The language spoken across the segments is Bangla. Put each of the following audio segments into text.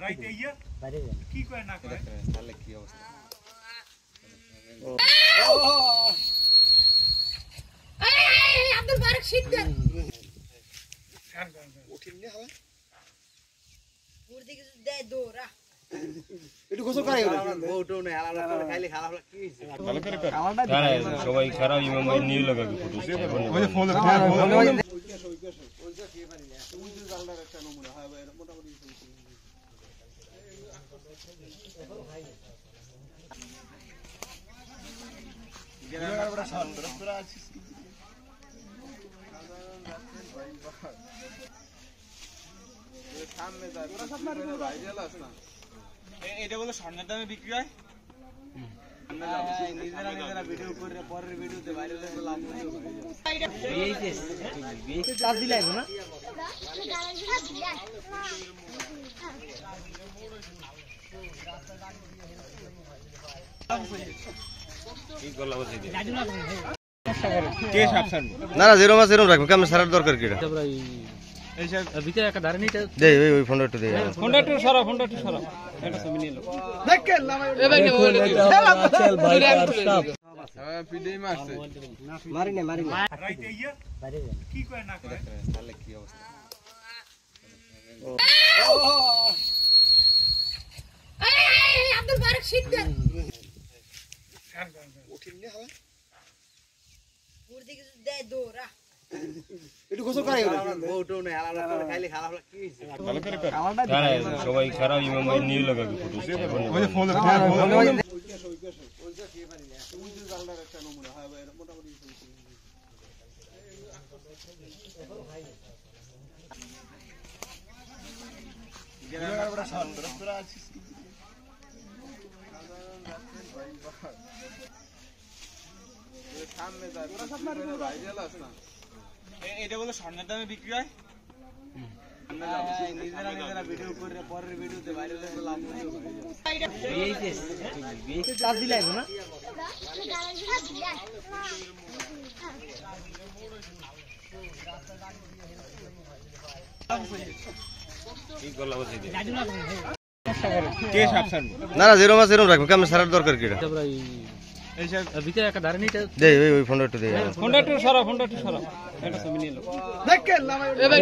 রাইতে ইয়া বাইরে কি কয় না কয় তাহলে কি অবস্থা এই আব্দুল বারেক সিদ্দিক উঠিনি হালা পুরদি কিছু দে দৌড়া একটু গোসল করাই গেল বউটো না আলাদা করে খাইলে খারাপ কি হইছে ভালো করে কর সবাই খারাপ ইমাম ভাই নিয়ে লাগাবে ফটো ওই ফোন এটা বলে স্বর্ণের দামে বিক্রি হয় নিজেরা ভিডিও করে পরের ভিডিওতে ভাইরাল হলে লাভ চার্জ দিলে এখন না না না যেরকম আছে এরকম রাখবো কেমন সারার দরকার কি ভিতরে একটা ধারে নিতে দে ওই ফোনটা একটু দে ফোনটা একটু সরাও এটা ছবি নিয়ে নাও দেখেন ভাই আর স্টপ পিডি মারছে মারি না রাইতে ইয়া বাইরে কি কয় না কয় তাহলে কি অবস্থা এই আব্দুল বারেক সিদ্দিক উঠিনি হালা পুরদি কিছু দে দৌড়া একটু গোসল করাই গেল বউটো না আলাদা করে খাইলে খারাপ কি হইছে ভালো করে কর সবাই খারাপ ইমাম ভাই নিয়ে লাগাবে ফটো ওই ফোন এটা বলে স্বর্ণের দামে বিক্রি হয় নিজেরা ভিডিও করে পরের ভিডিওতে ভাইরাল হলে লাভ চার্জ দিলে এখন না না না যেরকম আছে এরকম রাখবো কেমন সারার দরকার কি ভিতরে একটা ধারে নিতে দে ওই ফোনটা একটু দে ফোনটা একটু সরাও এটা ছবি নিয়ে নাও দেখেন ভাই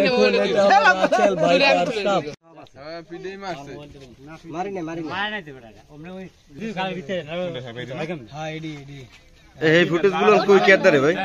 আর স্টপ পিডি মারছে মারি না তো বেটা ওমনে ওই দুই গাল ভিতরে হ্যাঁ এডি এই ফুটেজগুলো কই কেদারে ভাই